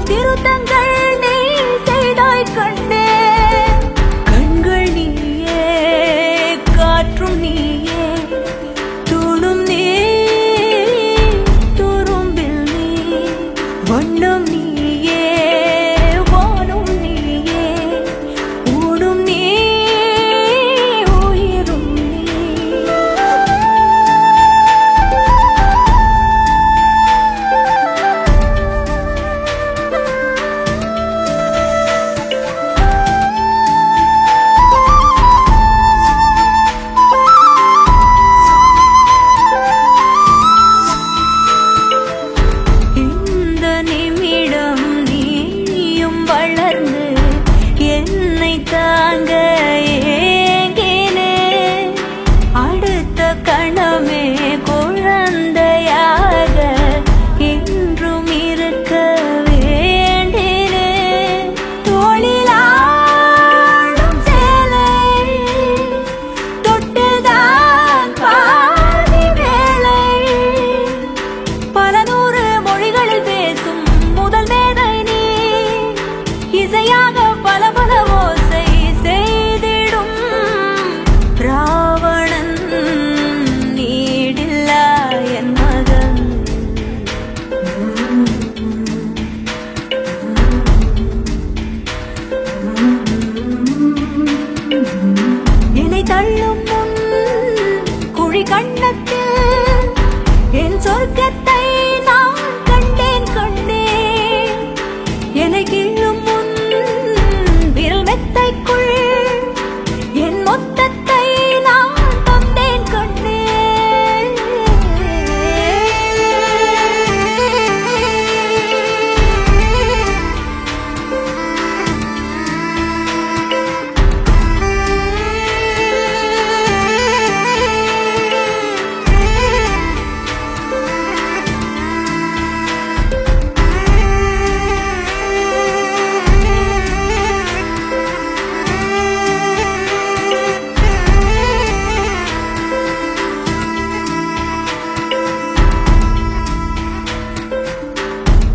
திருத்தங்கள் நீ செய்தாய் கண்டே. கண்கள் நீயே, காற்றும் நீயே, தூணும் நீ, துரும்பில் நீ, வண்ணம் நீயே, வானும் நீயே, ஊடும் நீ, உயிரும் நீ. இந்த நிமிடம் நீயும் வளர்ந்து என்னை தாங்க ஏங்கினே. அடுத்த கணமே குழந்தையாக என்றும் இருக்க வேண்டினே. தோளிலாடும் சேலை தொட்டுதான் பாதி வேளை. பல நூறு மொழிகளில் பேசும் முதல் மேதை நீ. இசையாக பல பல ஓசை செய்திடும் ராவணன் நீடில்லா என் மகன். என்னை தள்ளும் முன் குழி கண்ணத்தில் என் சொர்க்கத்தை நான் கண்டேன் கண்டேன். என்னை கிள்ளும் முன் விரல் மெத்தைக்குள் என் மொத்தத்தை நான் தந்தேன் கண்டேன்.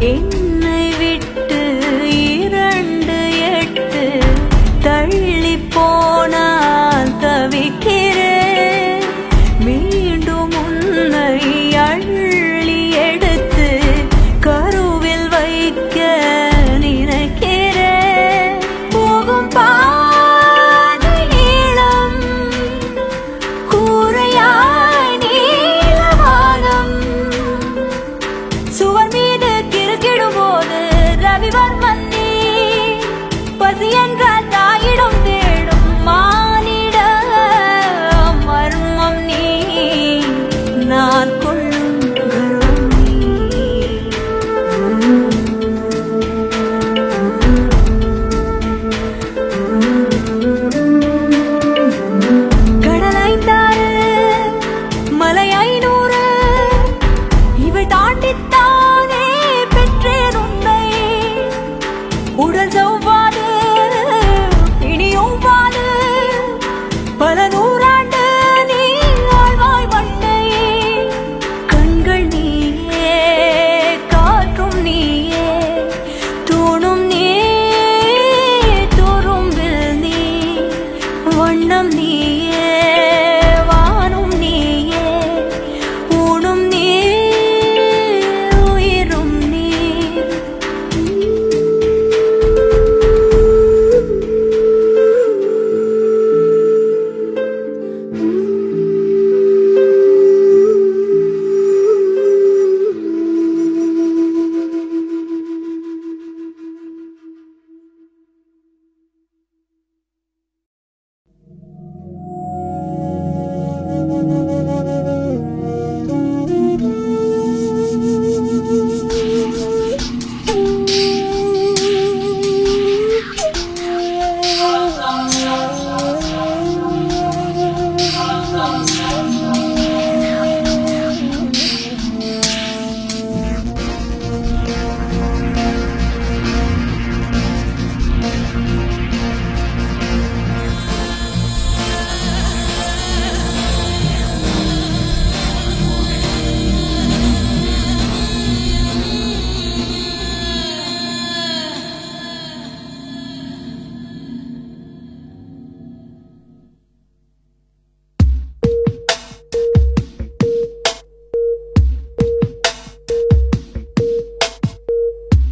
என்னை விட்டு 2 தள்ளி போனால் தவிக்கிறேன். மீண்டும் உன்னை அள்ளி எடுத்து கருவில் வைக்க நினைக்கிறேன். போகும் பாதை நீளம், கூரையாய் நீலவானம். சுவர் மீது கிறுக்கிடும்போது ரவிவர்மன் நீ. பசி என்றால் தாயிடம் தேடும் மானிட மர்மம் நீ. நான் கொள்ளும் கர்வம் நீ. கடல் 5 மலை 500 இவை தாண்டித்தானே பெற்றேன் உன்னை. உடல் செவ்வாது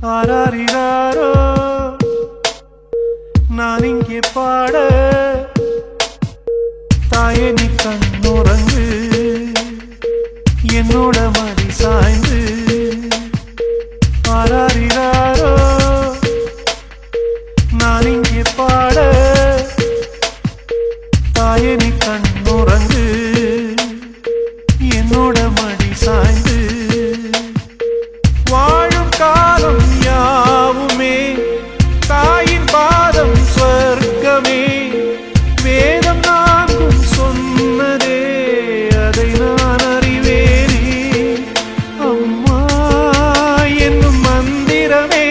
ஆராரிராரோ நான் இங்கே பாட தாயே நீ கண்ணுறங்கு என்னோட மடி சாய்ந்து ஆராரிராரோ நான் இங்கே பாட தாயே நீ கண்ணுறங்கு என்னோட மடி சாய்ந்து வாழும் காலம் யாவுமே தாயின் பாதம் சொர்க்கமே வேதம் நான்கும் சொன்னதே அதை நான் அறிவேனே அம்மா என்னும் மந்திரமே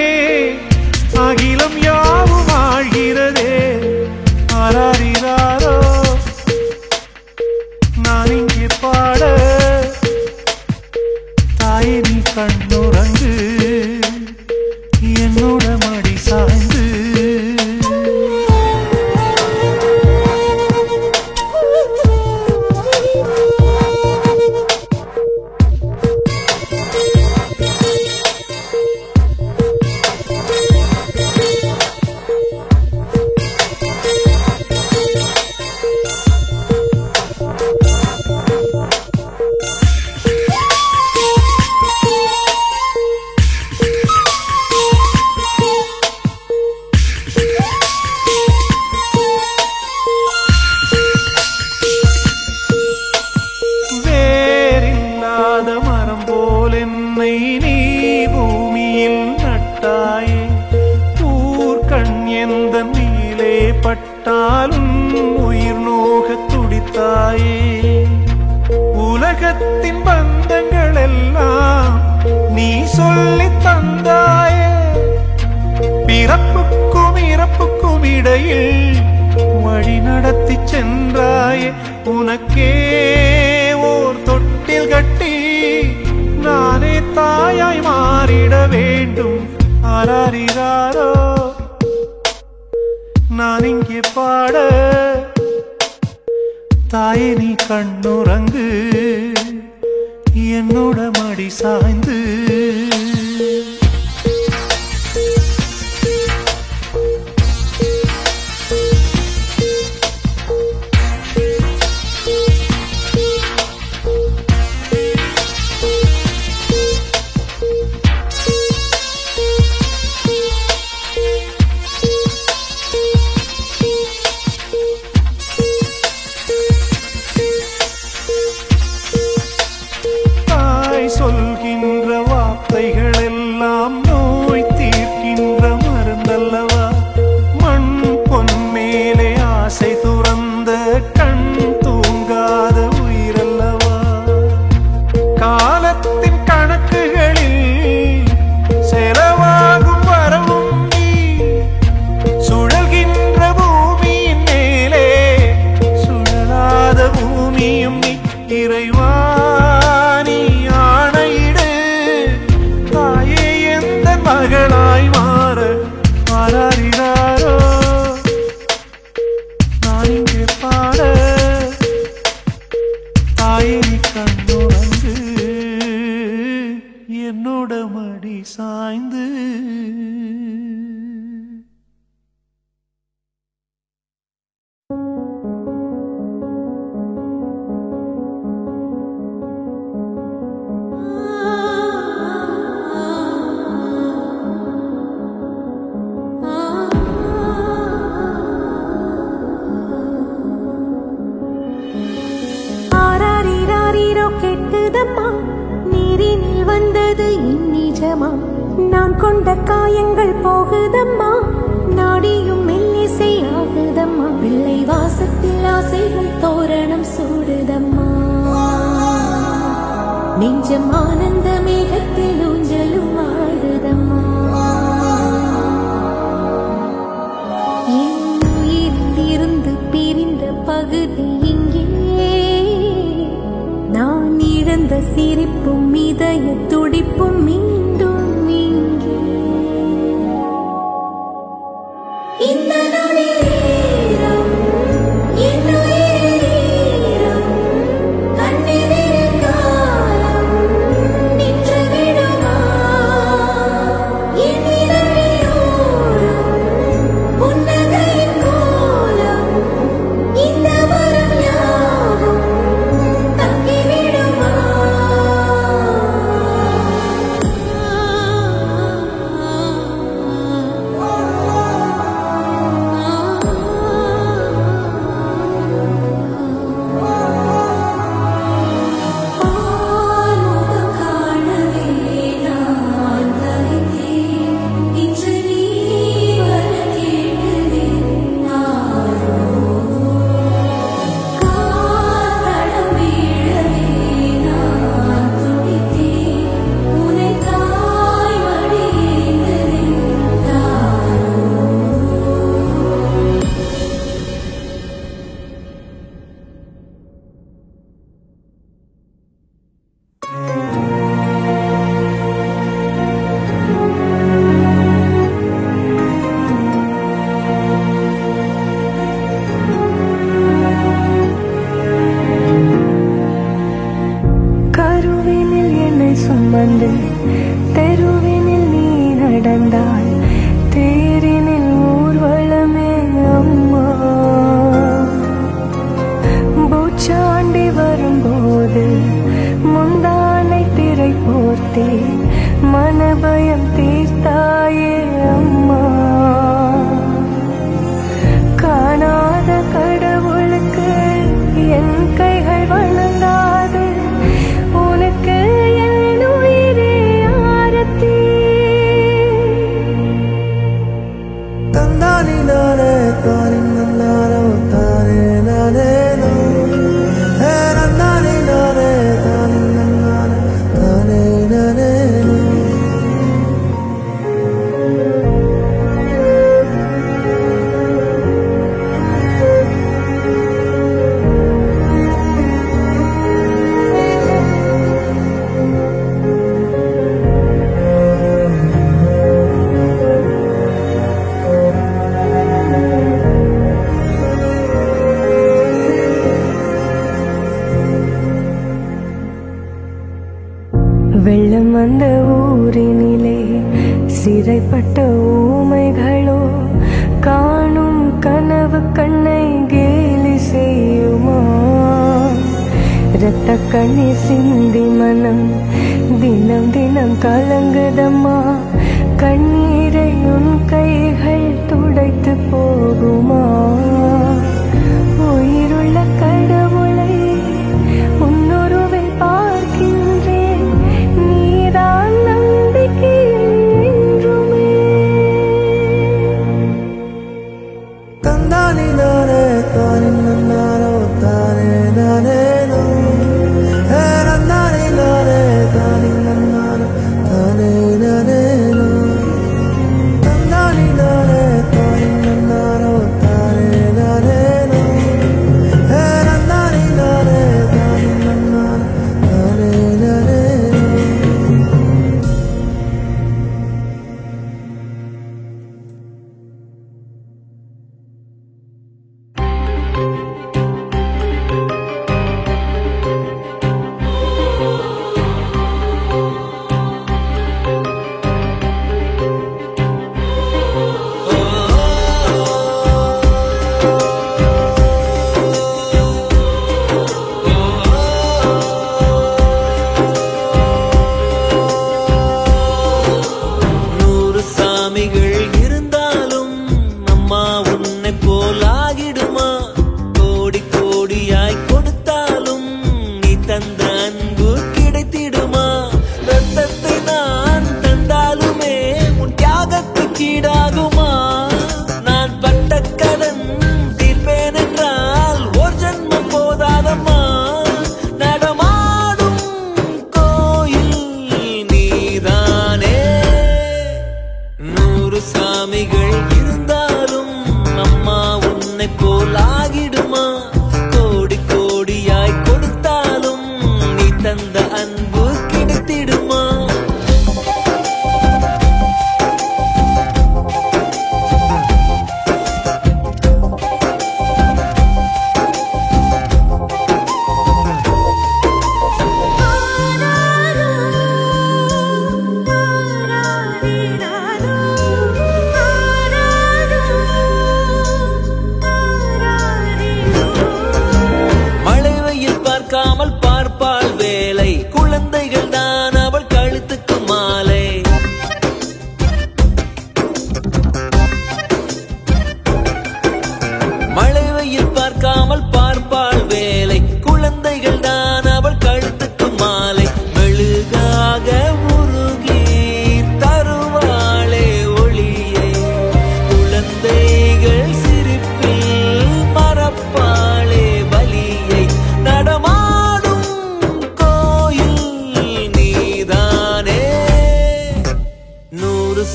அகிலம் யாவும் ஆழ்கிறதே ஆராரிராரோ நான் இங்கே பாட தாயே நீ கண்ணுறங்கு என்னோட மடி சாய்ந்து பட்டாலும் உயிர் நோக துடித்தாயே உலகத்தின் பந்தங்கள் எல்லாம் நீ சொல்லி தந்தாயே பிறப்புக்கும் இறப்புக்கும் இடையில் வழி நடத்தி சென்றாயே உனக்கே ஓர் தொட்டில் கட்டி நானே தாயாய் மாறிட வேண்டும் ஆராரிராரோ நான் இங்கே பாட தாயே நீ கண்ணுறங்கு என்னோட மடி சாய்ந்து சொல்கின்ற வார்த்தைகள் எல்லாம் நோய் தீர்க்கின்ற மருந்தல்லவா மண் பொன் மேலே ஆசை துறந்த கண் தூங்காத உயிரல்லவா காலத்தின் கணக்குகளில் செலவாகும் வரவும் நீ சுழல்கின்ற பூமியின் மேலே சுழலாத பூமியும் நீ இறைவா மகளாய் மாற ஆராரிராரோ நான் இங்கே பாட தாயே நீ கண்ணுறங்கு என்னோட மடி சாய்ந்து நீரினில் வந்தது இந்நிஜமா நான் கொண்ட காயங்கள் போகுதம்மா நாடியும் மெல்லிசை ஆகுதம்மா பிள்ளை வாசத்தில் ஆசைகள் தோரணம் சூடுதம்மா நெஞ்சம் ஆனந்த மேகத்தில் ஊஞ்சலும் ஆடுதம்மா என் உயிரிலிருந்து பிரிந்த பகுதி இங்கே நான் இழந்த சிரிப்பும் இதய துடிப்பும் மீண்டும் இங்கே இந்த நேரம் என் உயிரில் கண்ணெதிரில் காலம் நின்று விடுமா சிறைப்பட்ட ஊமைகளோ காணும் கனவு கண்ணை கேலி செய்யுமா? இரத்த கண்ணீர் சிந்தி மனம் தினம் தினம் கலங்குதம்மா. கண்ணீரை உன் கைகள் துடைத்து போகுமா? உயிருள்ள கடவுளை உன்னுருவை பார்க்கின்றேன், நீதான் நம்பிக்கை என்றுமே. தந்தானே நானே தானே நன்னாரோ தானே நானே நந்தானே நானே தானே நன்னாரோ தானே நானே தந்தானே நானே தானே நன்னாரோ தானே நானே நந்தானே நானே தானே நன்னாரோ தானே நானே.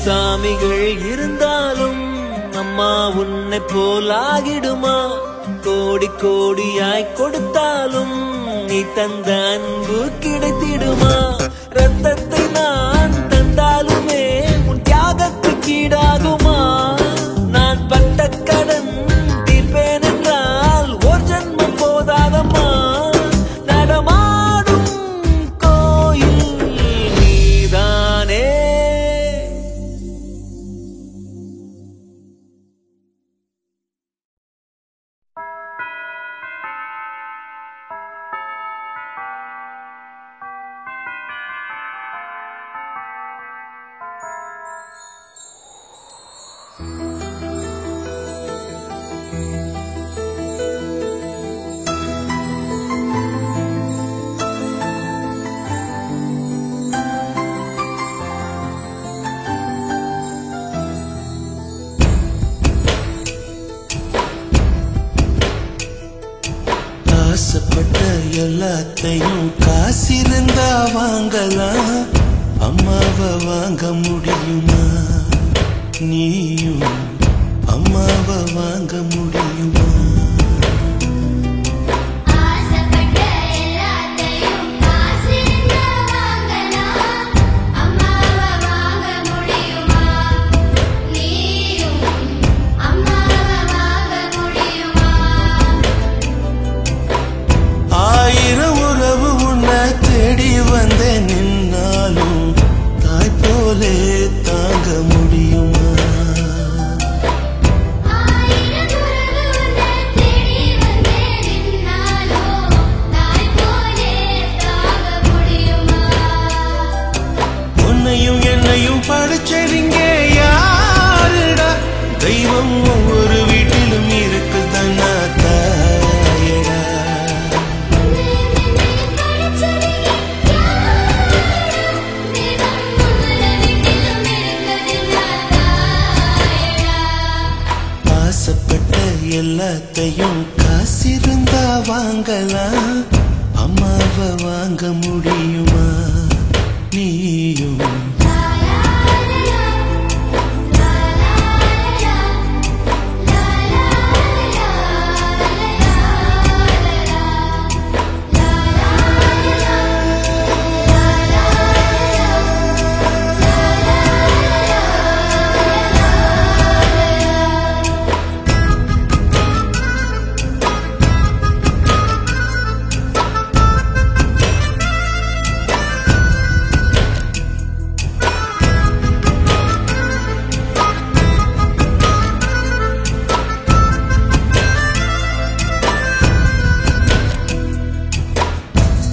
சாமிகள் இருந்தாலும் அம்மா உன்னை போலாகிடுமா? கோடி கோடியாய் கொடுத்தாலும் நீ தந்த அன்பு கிடைத்திடுமா? ரத்தத்தை நான் தந்தாலுமே உன் தியாகத்துக்கு ஈடாகுமா? நான் பட்ட கடன் தீர்ப்பேன் என்றால் ஒரு ஜன்மம் போதாதம்மா. நடமாடும் கோயில் நீதானே. ஆசைப்பட்ட எல்லாத்தையும் காசிருந்தா வாங்கலாம், அம்மாவை வாங்க முடியுமா? நீயும் அம்மாவை வாங்க முடியுமா? ஆயிரம் உறவு உன்னை தேடி வந்தேன், நின்னாலும் தாய் போலே தாங்க முடியுமா? உன்னையும் என்னையும் படைச்சதிங்க யாருடா? தெய்வம் ஒவ்வொரு வீட்டிலும் இருக்கு தன்னா தாயடா. ஆசைப்பட்ட எல்லாத்தையும் காசிருந்தா வாங்கலாம், அம்மாவை வாங்க முடியுமா? நீயும்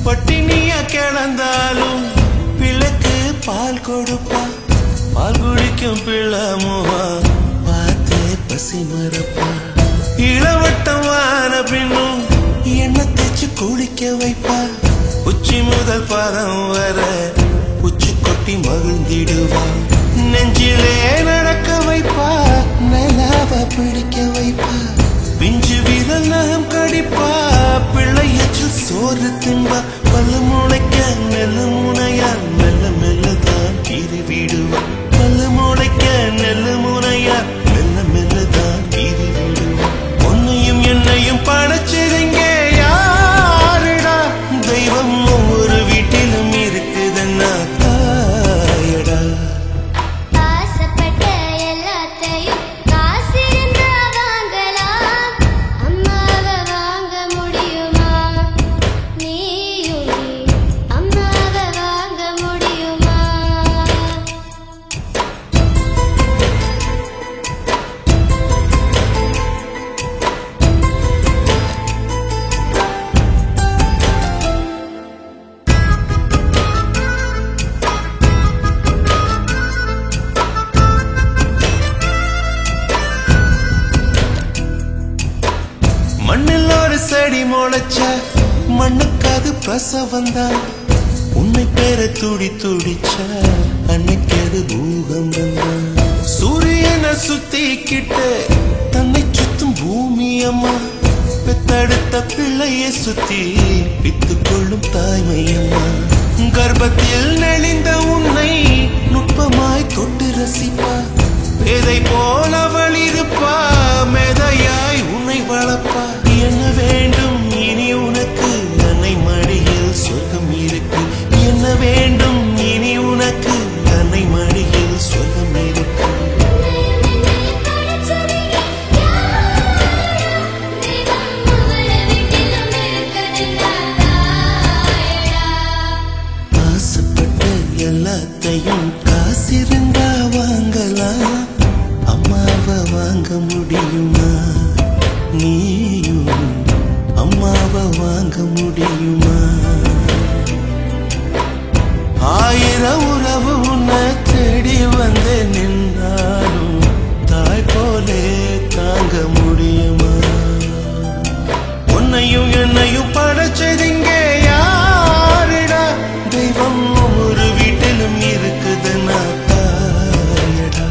பட்டினியா கிடந்தாலும் பிள்ளைக்கு பால் கொடுப்பா, பால் குடிக்கும் பிள்ளமுவா பார்த்தே பசி மறப்பா. இளவட்டமான பின்னும் எண்ணெய் தேய்ச்சி குளிக்க வைப்பா, உச்சி முதல் பாதம் வர உச்சி கொட்டி மகிழ்ந்திடுவா. நெஞ்சிலே நடக்க வைப்பா, நிலாவ பிடிக்க வைப்பா, பிஞ்சு விரல் நகம் கடிப்பா, பிள்ளையற்று சோறு தின்பா. பல்லு முளைக்க நெல்லு முனையா மெல்ல மெல்லதான் கீறி விடுவா. பல்லு முளைக்க நெல்லு முனையா மெல்ல மெல்லதான் கீறி விடுவா. உன்னையும் என்னையும் படைச்சதிங்க யாருடா? தெய்வம் ஒவ்வொரு வீட்டிலும் இருக்குதுன்னா தாயடா. மண்ணில் ஒரு செடி முளைச்ச மண்ணுக்கு அது பிரசவந்தான். உன்னை பேர துடி துடிச்ச அன்னைக்கு அது பூகம்பம் தான். சூரியனை சுத்திக்கிட்டு தன்னை சுத்தும் பூமி அம்மா, பெத்தெடுத்த பிள்ளைய சுத்தி பித்து கொள்ளும் தாய்மை அம்மா. கர்ப்பத்தில் நெளிந்த உன்னை நுட்பமாய் தொட்டு ரசிப்பா, பேதை போல அவள் இருப்பா, மேதையாய் உன்னை வளர்ப்பா. என்ன வேண்டும் இனி உனக்கு? அன்னை மடியில் சொர்க்கம் இருக்கு. என்ன வேண்டும் இனி உனக்கு? அன்னை மடியில் சொர்க்கம் இருக்கு. ஆசைப்பட்ட எல்லாத்தையும் காசிருந்தா வாங்கலாம், அம்மாவை வாங்க முடியுமா? நீயும் அம்மாவை வாங்க முடியுமா? ஆயிரம் உறவு உன்னை தேடி வந்து நின்றாலும் தாய் போலே தாங்க முடியுமா? உன்னையும் என்னையும் படைச்சதிங்க யாருடா? தெய்வம் ஒவ்வொரு வீட்டிலும் இருக்குதுன்னா தாயடா.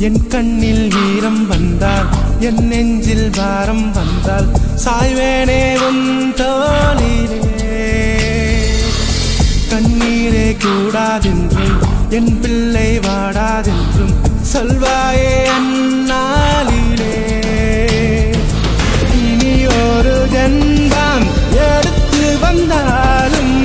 என் கண்ணில் ஈரம் வந்தால் என் நெஞ்சில் பாரம் வந்தால் சாய்வேனே உன் தோளிலே கண்ணீரே கூடாதென்றும் என் பிள்ளை வாடாதென்றும் சொல்வாயே அந்நாளிலே இனி ஒரு ஜென்மம் எடுத்து வந்தாலும்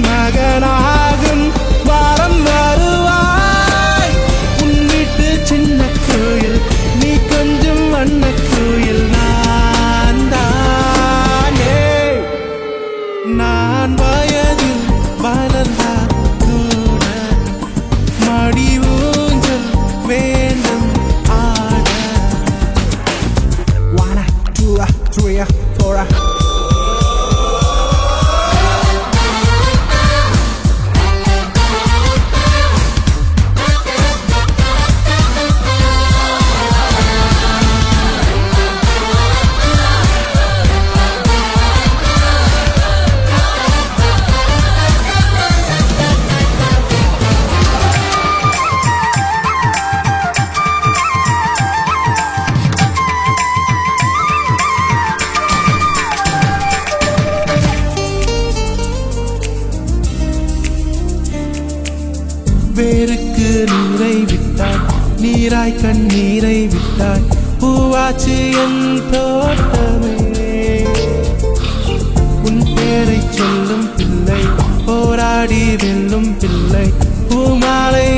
மகனாகும் வாரம் வருவாய் உன் வீட்டு சின்ன கோயில் நீ கொஞ்சம் வண்ண கோயில் நான் தானே நான் வயதில் வளர்ந்தால் கூட மடி ஊஞ்சல் வேண்டும் ஆட 1 2 3 4 வேருக்கு நீரை விட்டாய் நீராய் கண்ணீரை விட்டாய் பூவாச்சு என் தோட்டமே உன் பேரை சொல்லும் பிள்ளை போராடி வெல்லும் பிள்ளை பூமாலை